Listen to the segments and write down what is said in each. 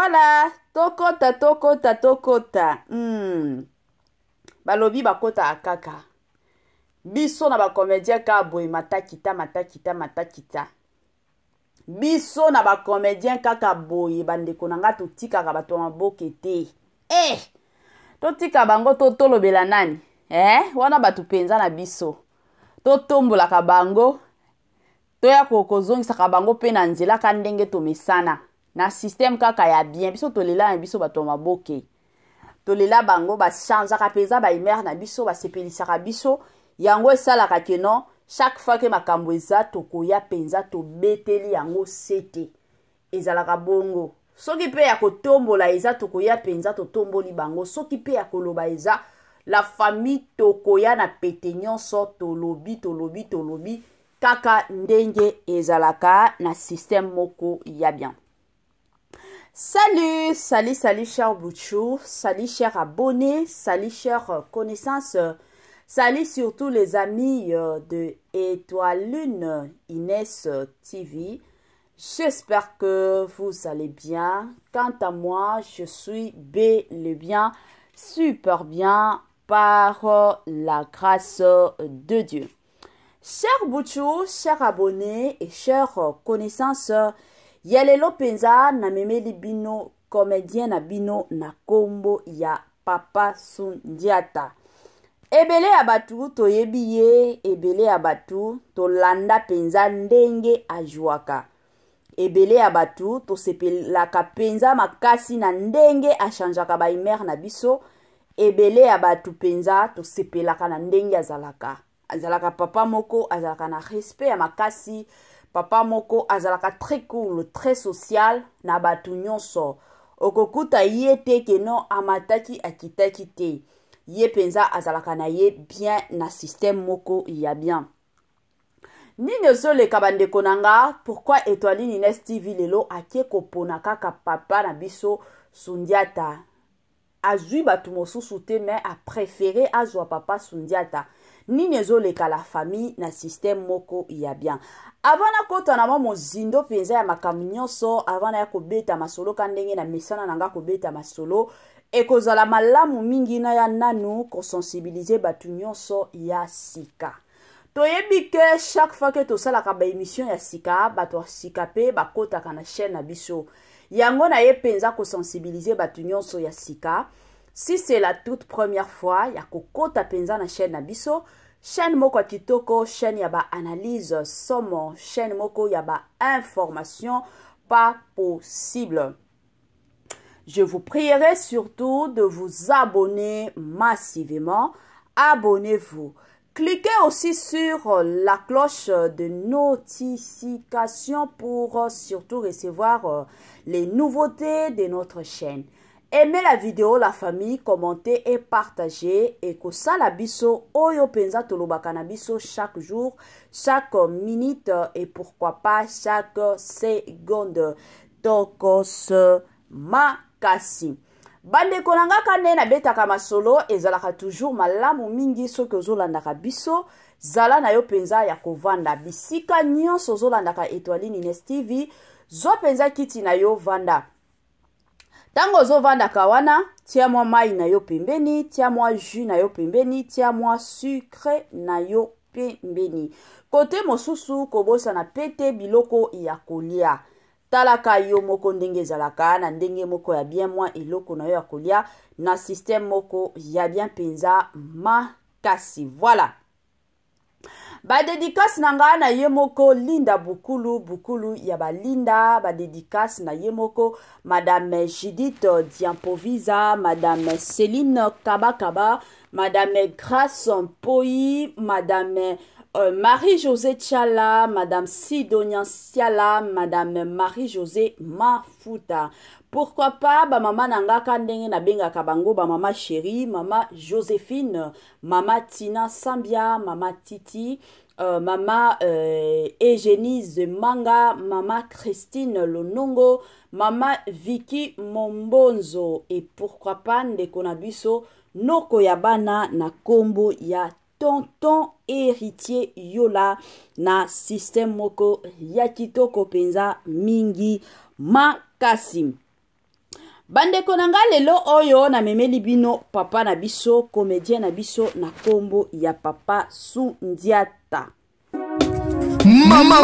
Voilà, tokota. Balobi bakota akaka. Biso na ba comédien ka boy matakita. Biso na ba comédien kaka boy bandeko nanga totika ka bato maboke te. Totika bango tolobela nani? Wana batu penza na biso. Totombola ka bango. Toya kozongisa ka bango pe na nzela ka ndenge tomesana. Na système kaka ya bien. Biso tolela na biso bato maboke. Tolela bango ba chanza ka peza ba imer na biso ba sepelisa ka biso. Yango esala ka keno chaque fois que makambo eza tokoya penza to beteli yango sete. Ezalaka bongo. Soki pe ya kotombola eza tokoya penza to tomboli bango. Soki pe ya koloba eza la famille tokoya na pete nyonso tolobi kaka ndenge ezalaka na système moko ya bien. Salut chers Bouchou, salut chers abonnés, salut chers connaissances, salut surtout les amis de Étoile Lune Inès TV. J'espère que vous allez bien. Quant à moi, je suis bel et bien, super bien par la grâce de Dieu. Chers Bouchou, chers abonnés et chers connaissances, Yalelo penza na memeli bino comédien na bino na kombo ya Papa Sundiata. Ebele abatu to yebiye, ebele abatu to landa penza ndenge ajuaka. Ebele abatu to sepelaka penza makasi na ndenge achanjaka ba imer na biso. Ebele abatu penza to sepelaka na ndenge azalaka. Azalaka papa moko, azalaka na respect ya makasi. Papa moko azalaka très cool, très social na batu nyonso. Okokuta ye te keno amataki akitaki te. Ye penza azalaka na ye bien na système moko ya bien. Nini zole kabande konanga, pourquoi Étoile Inès TV lelo ake kopona kaka papa na biso Sundiata. Azui batu mosusu te mais a préféré azwa papa Sundiata. Nini zole ka la famille na système moko ya bien. Avant na kota na mo zindo penza ya makambo nyonso, avant na ya kobeta masolo kandenge na mesana nanga kobeta masolo, ekozala malamu mingi na ya nanu kosensibiliser batu nyonso ya sika. Toyebi ke chaque fois que tosalaka ba émission ya sika, bato sika pe bakotaka na chaîne na biso. Yango na ye penza kosensibiliser batu nyonso ya sika. Si c'est la toute première fois, ya kokota penza na chaîne na biso, chaîne moko kitoko, chaîne yaba analyse somo, chaîne moko yaba information pas possible. Je vous prierai surtout de vous abonner massivement. Abonnez-vous. Cliquez aussi sur la cloche de notification pour surtout recevoir les nouveautés de notre chaîne. Aimez la vidéo, la famille, commentez et partagez. Et que ça la biso, oyo penza tolobaka na biso chaque jour, chaque minute et pourquoi pas chaque seconde. Tokos makasi. Bande konanga kane na betaka masolo ezalaka toujours malamu mingi soki ozolandaka biso. Zala na yo penza ya kovanda. Bisika nyonso ozolandaka Étoile Inès TV. Zo penza kiti na yo vanda. Tango zo vanda kawana, tia mwa mai na yo pembeni, tia mwa jus na yo pembeni, tia mwa sucre na yo pembeni. Kote mosusu kobosa na pete biloko ya kolia. Talaka yo moko ndenge zalaka, na ndenge moko ya bien mwa eloko na yo ya kolia, na système moko ya bien penza makasi. Voilà. Ba dédicace nanga na yemoko Linda Bukulu ya ba Linda, ba dédicace na yemoko Madame Judith Diampovisa, Madame Céline Kabakaba, Madame Grace Poi, Madame Marie-Josée Tchala, Madame Sidonia Siala, Madame Marie-Josée Mafuta. Pourquoi pas, ba mama nanga kandenge na benga kabango, ba mama chérie, mama Joséphine, mama Tina Sambia, mama Titi, mama Eugénie Manga, mama Christine Lonongo, mama Vicky Mombonzo, et pourquoi pas ndeko na biso noko ya bana na kombo ya tonton héritier yola na système moko ya kitoko penza mingi makasi. Bande konanga lelo oyo na memeli bino papa na biso, comédien na biso na kombo ya Papa Sundiata. Mama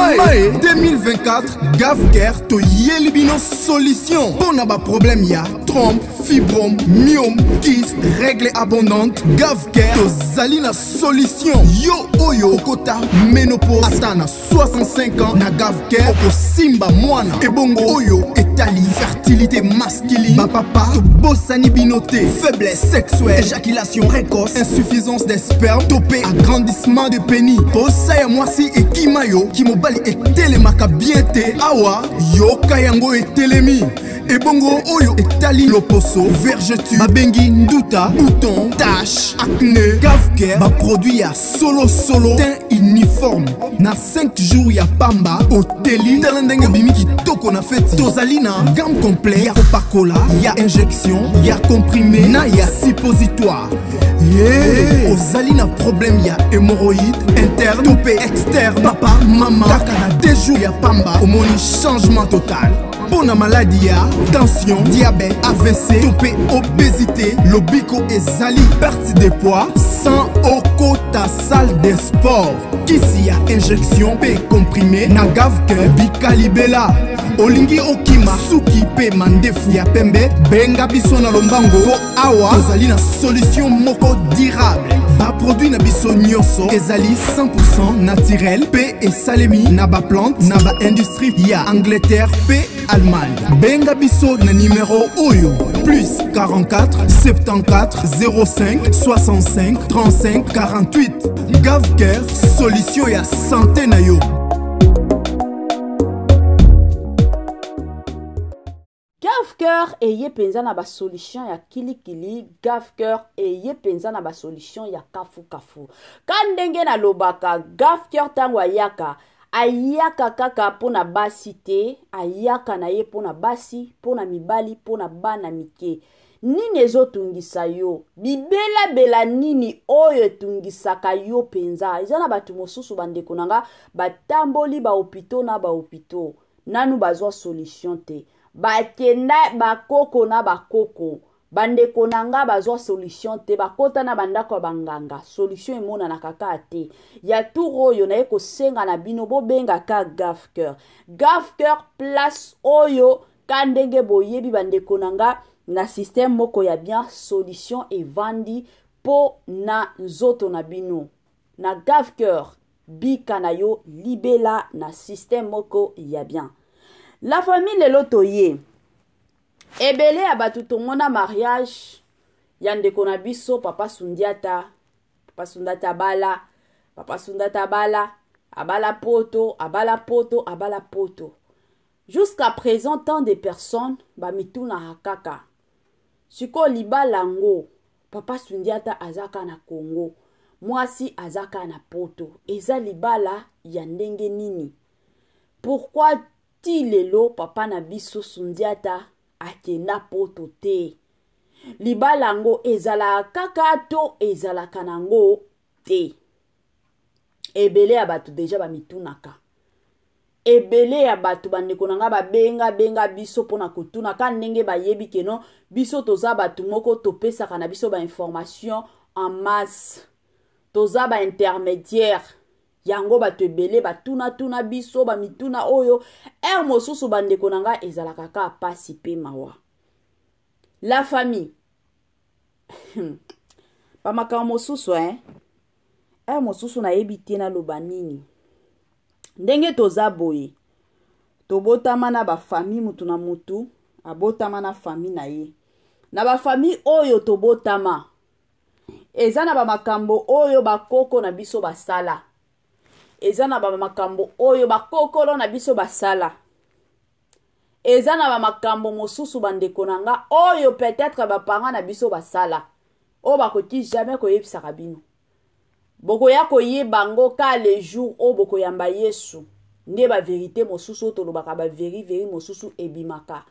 2024 Gavker to yelibino solution. Bon aba problème ya trompe, fibrome, myome, kyste, règle abondante. Gavker to zalina solution. Yo oyo okota ménopause atana 65 ans na Gavker oko simba mwana. Ebongo oyo etali fertilité masculine. Ba papa to bosani binoté, faiblesse sexuelle, éjaculation précoce, insuffisance des spermes, topé agrandissement de pénis. Posaya mwasi et kimayo kimobali etelemaka bien te awa yoka yango etelemi. Ebongo oyo etali loposo, vergeture, babengi nduta, bouton, tache, acné. Gavker ba produit ya solo teint uniforme. Na 5 jours ya pamba oteli talendenge bimi kitoko na feti. Tozali na gamme complet ya Coca-Cola, ya injection, ya comprimé, na ya suppositoire. Yeah. Ozali na problème ya hémorroïde interne, topé externe. Papa, maman, kaka na 2 jours ya pamba omoni changement total. Bona maladie ya tension, diabète, AVC, topé obésité, lobiko ezali perte de poids sans okota salle de sport. Kisi ya injection pe comprimé na Gavker bikalibela. Olingi okima suki pe mandefu ya pembe benga biso na lombango po awa tozali na solution moko durable. Ba produit na biso nyonso ezali 100% naturel pe esalemi na ba plante na ba industrie ya Angleterre pe Allemagne. Benga biso na numéro oyo plus 44 74 05 65 35 48. Gavker solution ya santé na yo. Gavker eye penza na ba solution ya kilikili. Gavker eye penza na ba solution ya kafu. Kandenge na lobaka Gavker tango ayaka kaka pona basi te, ayaka na ye pona basi, pona mibali, pona bana mike. Nini ezotungisa yo? Bibela bela nini oyo etungisaka yo penza? Ezana batu mosusu bandeko nanga batamboli ba hopito na ba hopito. Nanu bazwa solution te. Bakenda bakoko na bakoko. Bandeko nanga bazwa solution te. Bakota na bandako banganga. Solution emona na kaka te. Ya turo oyo na eko senga na bino bo benga ka Gavker. Gavker place oyo kandenge boyebi bandeko nanga na système moko ya bien solution evandi po na nzoto na bino. Na Gavker bika na yo libela na système moko ya bien. La famille lelo toye ebele ya batu tongona mariage ya ndeko na biso Papa Sundiata. Papa Sundiata bala, Papa Sundiata bala, abala poto. Jusqu'à présent, tant de personnes ba mituna hakaka. Siko libalango, Papa Sundiata azaka na Congo, mwasi azaka na poto. Eza libala ya ndenge nini? Pourquoi lelo papa na biso Sundiata akenda poto te? Libalango ezala kaka to ezala kanango te. Ebele ya batu deja ba mitunaka. Ebele ya batu bandeko nanga ba benga biso pona kutuna ka ndenge ba yebi keno biso toza batu moko topesaka na biso ba information en masse. Toza ba intermédiaire. Yango batu ebele batuna biso ba mituna oyo mosusu bandeko nanga ezala kaka pasi pe mawa. La famille pa makambo mosusu mosusu na yebi te na loba nini. Ndenge toza boye tobotama na ba famille mutu na mutu abotama na famille na ye. Na ba famille oyo tobotama eza na ba makambo oyo bakoko na biso basala. Eza na ba makambo oyo bakokolo na biso basala. Eza na ba makambo mosusu bandeko nanga oyo peut-être ba parents na biso basala. O bakoti jamais koyebisaka bino. Boko ya koyeba ngo ka le jour o boko yamba Yesu. Nde ba vérité mosusu tolobaka ba veri mosusu ebimaka.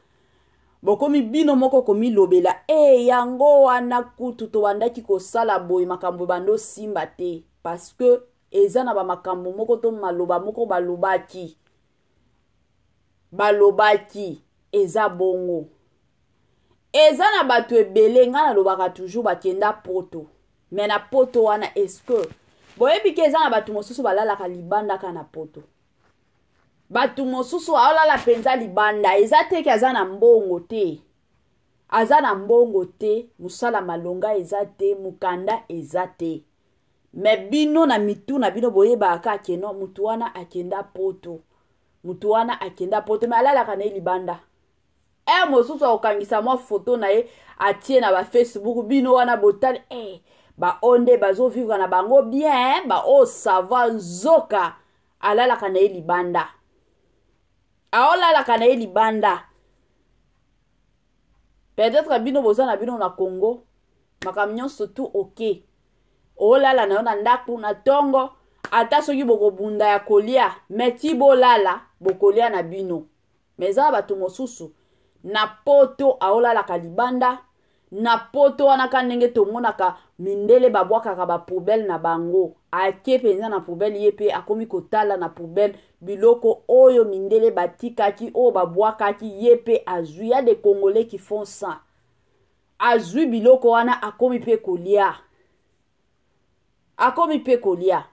Boko mi bino moko komi lobela yango wana kutu to wandaki ko sala boy makambo bando simba te parce que eza na ba makambo moko to maloba moko balobaki eza bongo. eza na bato ebele nga nalobaka toujours bakenda poto me na poto wana eske boyebi ke eza na bato mosusu balalaka libanda ka na poto bato mosusu aolala mpenza libanda eza teke aza na mbongo te aza na mbongo te mosala malonga eza te mukanda eza te me bino na mitu na bino boyebaka akeno mutu wana akenda poto mutu wana akenda poto me alalaka na ye libanda mosusu akokangisa mwa foto na ye atie na bafacebook bino wana botali baonde bazovivre na bango bien baosava nzoka alalaka na ye libanda aolalaka na ye libanda peut-être bino boza na bino na Congo makambo nyonso tu ok olala na yo na ndaku na tongo ata soki bokobunda ya kolia meti bolala bokolia na bino meza bato mosusu na poto aolalaka libanda na poto wana ka ndenge tomonaka mindele babwakaka bapoubele na bango ake penza na poubele ye pe akomi kotala na poubele biloko oyo mindele batikaki oyo babwakaki ye pe azwi ya de Congolais qui font ça azwi biloko wana akomi pe kolia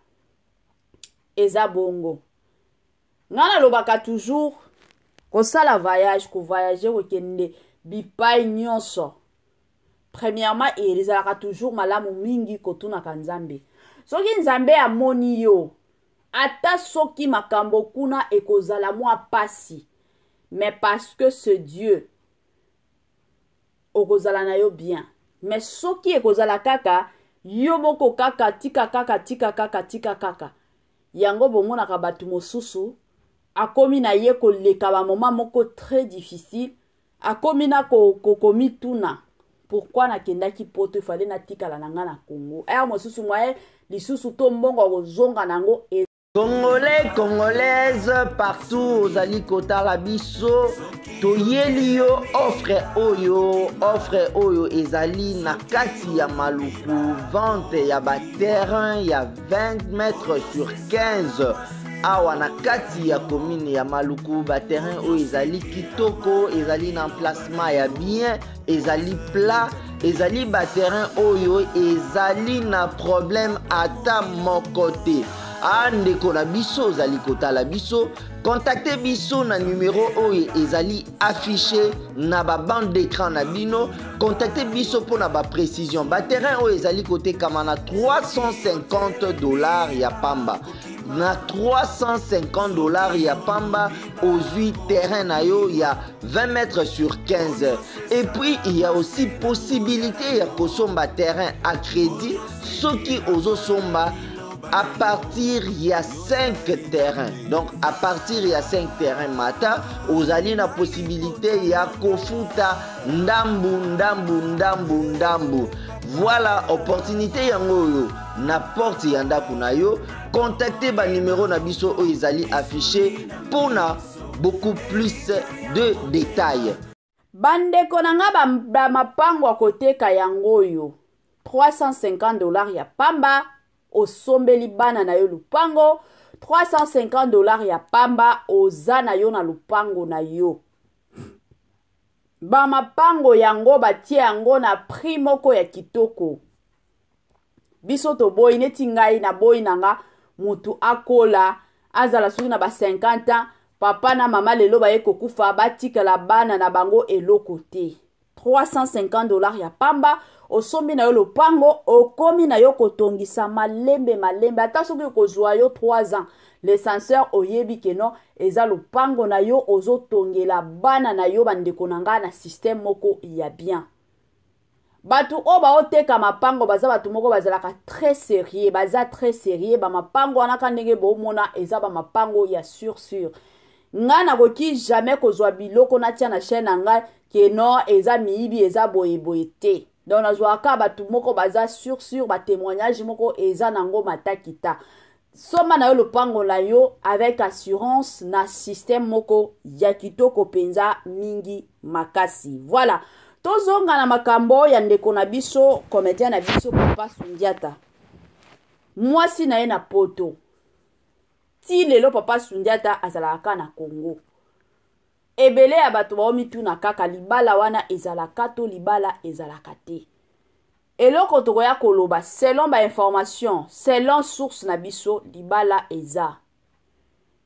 eza bongo nga nalobaka toujours kosala voyage kovoyage kokende bipai nyonso premièrement ezalaka toujours malamu mingi kotunaka nzambe soki nzambe amoni yo ata soki makambo kuna ekozala mwa pasi mais parce que ce Dieu okozala na yo bien mais soki ekozala kaka yo moko kaka tika kaka yango bomonaka bato mosusu akomi na ye koleka ba moment moko très difficile akomi na komituna pourquoi nakendaki poto ifale natikala na nga na Congo mosusu mwaye lisusu to mbongo kozonga nango Congolais, Congolaises, partout ozali kotala biso toyeli yo offre oyo ezali na kati ya maluku vente ya baterrain ya 20 mètres sur 15 awa na kati ya commune ya maluku baterrain oyo ezali kitoko ezali na emplacement ya bien ezali plat ezali baterrain oyo ezali na problème ata moko te ndeko na biso ozali kotala biso contactez biso na numéro oyo ezali affiché na ba bande d'écran na bino contactez biso pour na ba précision baterrain oyo ezali kotekama na $350 ya pamba na $350 ya pamba ozwi terrain na yo ya 20 mètres sur 15 et puis il y a aussi possibilité ya kosomba terrain à crédit soki ozosomba à partir il y a 5 terrains. Donc à partir il y a 5 terrains mata, vous avez la possibilité il y a kofuta ndambu. Voilà opportunité yango na porte yanda kunayo. Contactez ba numéro na biso o izali affiché pour na beaucoup plus de détails. Bande konanga ba mapango a côté kayango yo. $350 ya pamba. Osombeli bana na yo lupango $350 ya pamba oza na yo na lupango na yo ba mapango yango batie yango na prix moko ya kitoko biso to boy neti ngai na boy nanga mutu akola azala soki na ba 50 ans papa na mama lelo baye kokufa batikala bana na bango eloko te $350 ya pamba osombi na yo lopango okomi na yo kotongisa malembe ata soki kozwa yo 3 ans l'essentiel oyebi keno eza lopango na yo ozotongela bana na yo bandeko na nga na système moko ya bien batu o baoteka mapango baza batu moko bazalaka très sérieux ba mapango wana ka ndenge bomona eza ba mapango ya sûr nga na koki jamais kozwa biloko natia na chaîne na nga keno eza miibi eza boye te donc nazwaka batu moko baza sûr ba témoignage moko eza nango matakita soma na yo lopango na yo avec assurance na système moko ya kitoko penza mingi makasi. Voilà tozonga na makambo ya ndeko na biso comédien na biso Papa Sundiata mwasi na ye na poto ti lelo Papa Sundiata azalaka na Congo ebele ya bato baomituna kaka libala wana ezalaka to libala ezalaka te. Eloko tokoya koloba selon ba information, selon source na biso libala eza.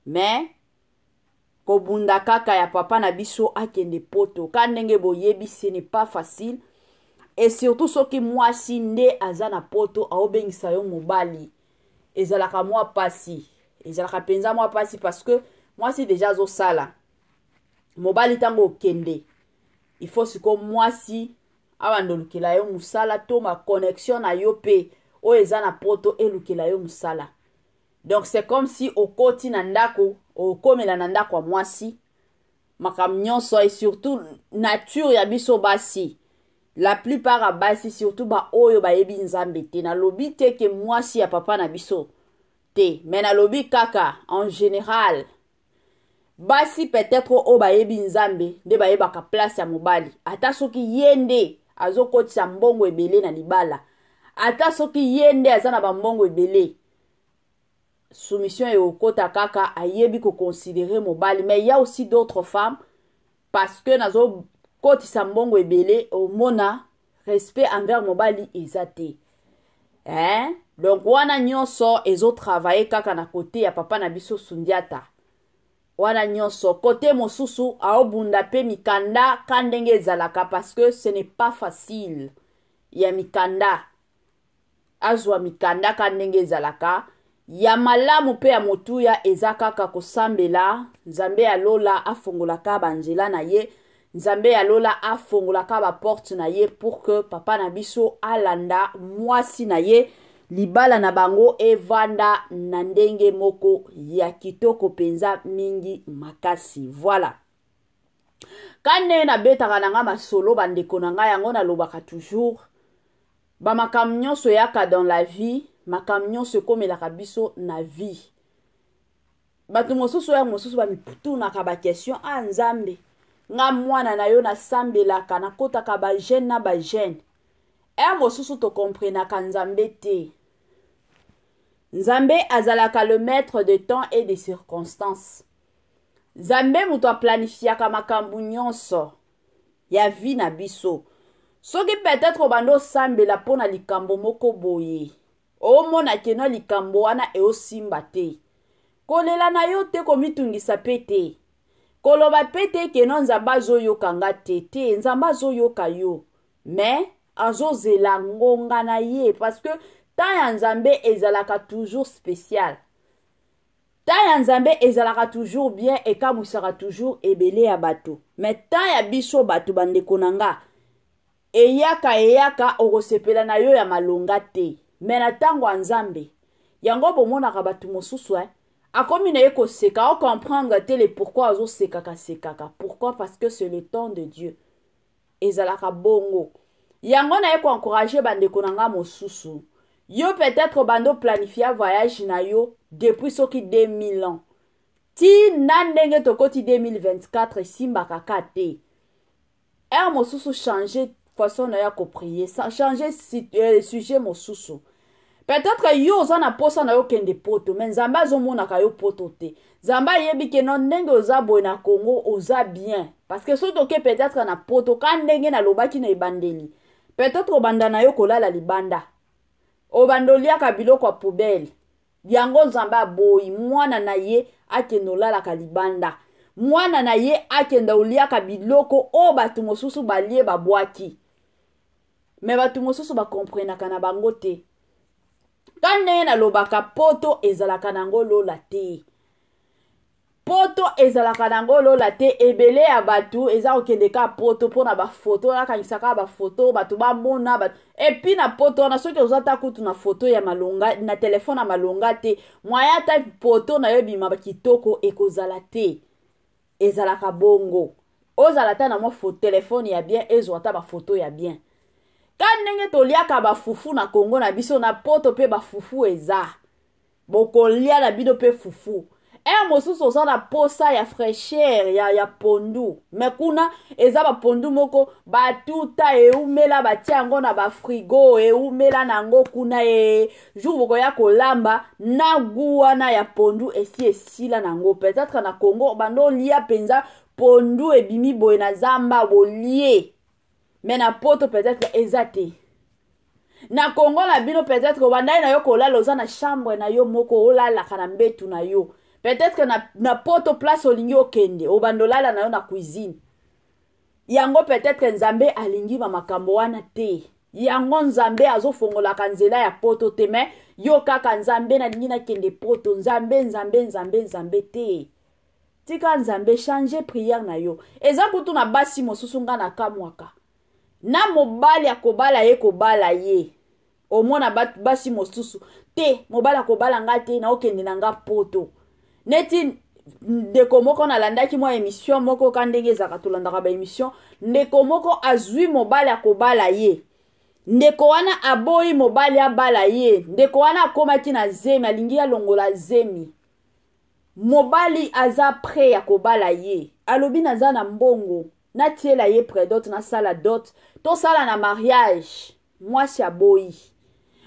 Mais kobunda kaka ya papa na biso akende poto kandenge boyebi ce n'est pas facile. Et surtout soki mwasi nde aza na poto aobengisa yo mobali ezalaka mwa pasi. Ezalaka penza mwa pasi parce que mwasi déjà zo sala. Mobali tango okende. Il faut siko mwasi awando lukela yo musala to ma connexion na yo pe o eza na poto elukela yo musala. Donc c'est comme si okoti na ndako okomela na ndako mwasi makam nyonso et surtout nature ya biso basi. La plupart a basi surtout ba oyo ba yebi nzambe te na lobi te ke mwasi ya papa na biso te mais na lobi kaka en général basi peut-être o ba yebi nzambe de ba yeba ka place ya mobali ata soki yende azokotisa mbongo ebele na libala ata soki yende azana ba mbongo ebele soumission et okota kaka ayebi ko considérer mobali. Mais il y a aussi d'autres femmes parce que nazo koti sambongo ebele au mona respect envers mobali ezate. Donc wana nyonso ezo travailler kaka na côté ya papa na biso Sundiata. Wana nyonso côté mosusu aobunda pe mikanda kandenge ezalaka parce que ce n'est pas facile. Ya mikanda azwa mikanda kandenge ezalaka. Ya malamu pe ya motuya ezakaka kosambela nzambe alola afongolaka banjela na ye nzambe alola afongolaka ba porte na ye pour que papa na biso alanda mwasi na ye libala na bango evanda na ndenge moko ya kitoko penza mingi makasi. Voilà. Kane na betaka nanga masolo bandeko nanga yango na lobaka toujours ba makam nyonso yaka dans la vie makam nyonso komelaka biso na vie. Bato mosusu ya mosusu ba miputuna ka ba question a nzambe nga mwana na yo na sambelaka na kotaka ba jeune na ba jeune. Mosusu to comprenaka nzambe te. Nzambe azalaka le maître de temps et des circonstances. Nzambe muto planifiaka makambu nyonso ya vie na biso. Soki peut-être bando sambela pona likambo moko boye. O mona keno likambo wana e osimba te. Kolela na yo te komitungisa pete. Koloba pete keno nzamba zo yokanga te nzamba zo yoka yo. Mais azozela ngonga na ye parce que ta ya nzambe ezalaka toujours spécial. Ta ya nzambe ezalaka toujours bien et kamwisaka toujours ebele ya bato. Mais ta ya biso bato bandeko nanga eyaka okosepela na yo ya malonga te. Mais na tango nzambe yango bomonaka bato mosusu akomi na ye koseka o comprendre te le pourquoi azo sekaka. Pourquoi? Parce que c'est le temps de Dieu. Ezalaka bongo. Yango na ye ko encourager bandeko nanga mosusu. Yo peut-être bando planifier voyage na yo depuis soki 2000 ans. Ti nandenge tokoti 2024 simba kaka te. Mosusu changer façon na ya ko prier, changer sujet mosusu. Peut-être yo zana posa na yo kende poto, mais nzamba zo mona ka yo poto te. Nzamba yebi ke non ndenge oza boy na Congo oza bien. Parce que soto ke peut-être na poto kan ndenge na lobaki na ibandeli. Peut-être obanda na yo kolala libanda. Obandolia ka biloko poubelle. Yango nzamba boy mwana na ye akendo lala ka libanda. Mwana na ye akenda ulia ka biloko o batu mosusu balie babwaki. Mais batu mosusu ba comprendre kana bango te. Kane na lobaka poto ezalaka nango lola te. Poto ezalaka nango lola te ebele ya batu eza okende ka poto pona ba photo la kanisaka ba photo batu ba mona ba et puis na poto na soki ozata kutu na photo ya malonga na telefone na malonga te moya ta poto na yo bima ba kitoko ekozala te. Ezalaka bongo. Ozalata na mo photo telefone ya bien ezwata ba photo ya bien. Kanenge toliaka ba fufu na Congo na biso na poto pe ba fufu eza. Boko lia na bido pe fufu. mosusu oza na posa ya fraîcheur ya pondu me kuna eza bapondu moko batuta eumela batia yango na bafrigo eumela nango kuna jour bokoya kolamba na gu wana ya pondu esi esila nango peut-être na Congo bando lia penza pondu ebimi boye na zamba bolie me na poto peut-être eza te na Congo na bino peut-être bandai na yo kolala oza na chambre na yo moko olalaka na mbetu na yo peut-être que na poto place olingi okende obandolala na yo na cuisine yango peut-être nzambe alingi makambo wana te yango nzambe azofongolaka nzela ya poto te me yo kaka nzambe nalingi nakende poto nzambe te tika nzambe changer prière na yo eza kutu na basi mosusu nga na kamwaka na mobali akobala ye kobala ye omona basi mosusu te mobali akobala nga te na okende na nga poto neti ndeko moko nalandaki mwa émission moko kandenge ezaka tolandaka ba émission ndeko moko azwi mobali akobala ye ndeko wana aboyi mobali abala ye ndeko wana akomaki na zemi alingi alongola zemi mobali aza prêt ya kobala ye alobi naza na mbongo natiela ye près d'autres na sala dot to sala na mariage mwasi aboyi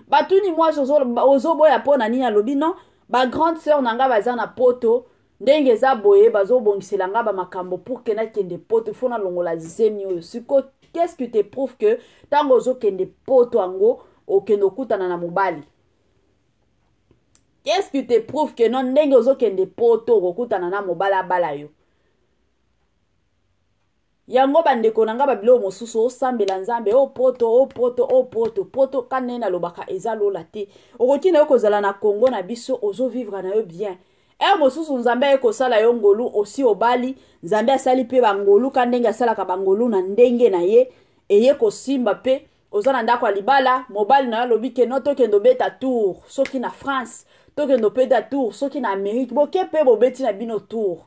batuni mwasi ozoboya po na nini alobi non ba grande sœur nanga baza na poto ndenge za boye bazobongisela nga ba makambo pour que nakende poto fona longola zemi oyo siko qu'est-ce que te prouve que tango ozokende poto ango okende okutana na mobali qu'est-ce que te prouve que non ndenge ozokende poto okutana na mobali abala yo yango bandeko nanga babilo mosusu osambela nzambe poto kanena lobaka eza lola te okotina yo kozala na Congo na biso ozovivre na yo bien mosusu nzambe ekosala yo ngolu osi obali nzambe asali pe bangolu kandenge asalaka bangolu na ndenge na ye eye kosimba pe oza na ndako ya libala mobali na yo alobi ke no tokendo beta tour soki na France tokendo peda tour soki na Amérique boke pe bobeti na bino tour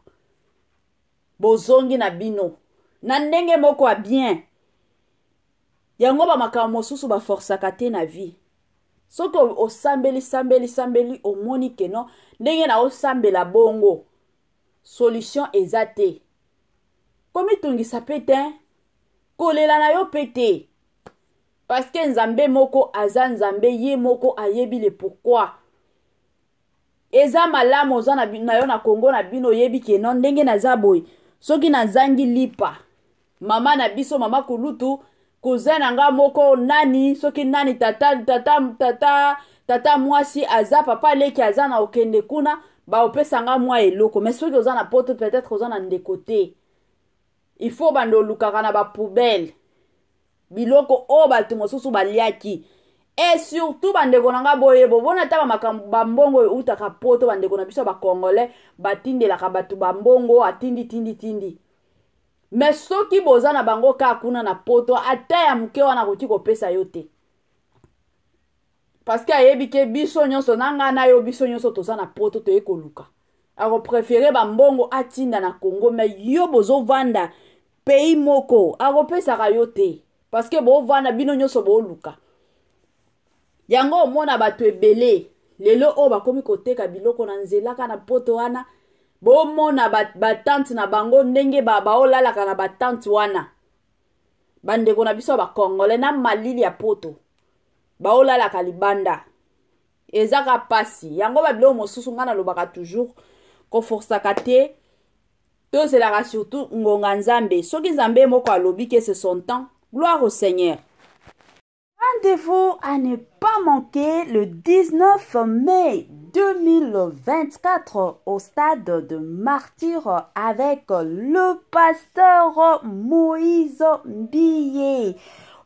bozongi na bino na ndenge moko a bien yango ba makambo mosusu ba forçaka te na vie soki osambeli omoni ke no ndenge na osambela bongo solution eza te komitungisa pe te kolela na yo pe te parce que nzambe moko aza nzambe ye moko ayebi le pourquoi eza malamu oza na yo na Congo na bino yebi ke no ndenge naza boye soki nazangi lipa mama na biso mama kulutu cousin nanga moko nani soki nani tata mwasi aza papa leki aza na okende kuna ba opesanga mwa eloko mais soki oza na poto peut-être oza na ndeko te il faut bando lukaka na ba poubelle biloko o bato mosusu baliaki et surtout bandeko nanga boye bona ta makambo bambongo utaka poto bandeko na biso ba congolais batindelaka bato bambongo atindi mais soki boza na bango ka kuna na poto ata ya muke wana koki kopesa yo te parce que ayebi ke biso nyonso nanga na yo biso nyonso toza na poto toye koluka ako préféré bambongo atinda na Congo mais yo bozo vanda pays moko ako pesaka yo te parce que bo vanda bino nyonso bo luka yango omona bato ebele lelo o bakomi koteka biloko na nzela kana poto wana bomona batante na bango ndenge baolalaka na batante wana bandeko na biso bakongole na malili ya poto baolalaka libanda ezaka pasi yango babilo mosusu nga nalobaka toujours koforsaka te tozelaka surtout ngonga nzambe soki nzambe moko alobi ke c'est son temps gloire au Seigneur. Rendez-vous à ne pas manquer le 19 mai 2024 au stade de Martyr avec le pasteur Moïse Mbiye.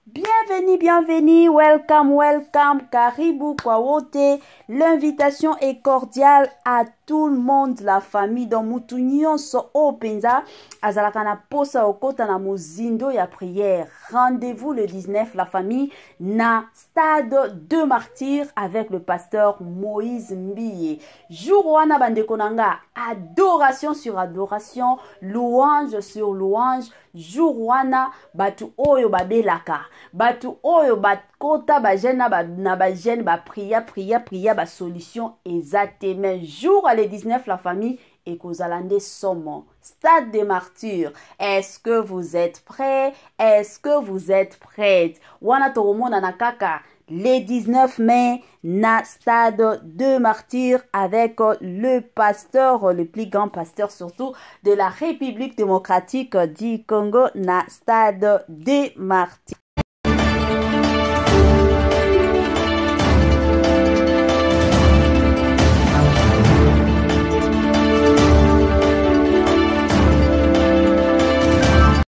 Bienvenue, welcome, karibu kwa wote. L'invitation est cordiale à tout le monde, la famille dans mutu nyonso openza azalaka na posa okota na mozindo ya prière. Rendez-vous le 19 la famille na stade de Martyr avec le pasteur Moïse Mbiye. Jour wana bandeko nanga, adoration sur adoration, louange sur louange. Jour wana batu oyo babelaka, batu oyo bakota ba jeune na ba jeune ba priya ba solution ezate. Mais jour le 19 la famille et Kozalande Somo. Stade des martyrs. Est-ce que vous êtes prêts? Est-ce que vous êtes prêtes? Wana Toromo Nanakaka. Le 19 mai, na stade de martyrs avec le pasteur, le plus grand pasteur surtout de la République démocratique du Congo, na stade de martyrs.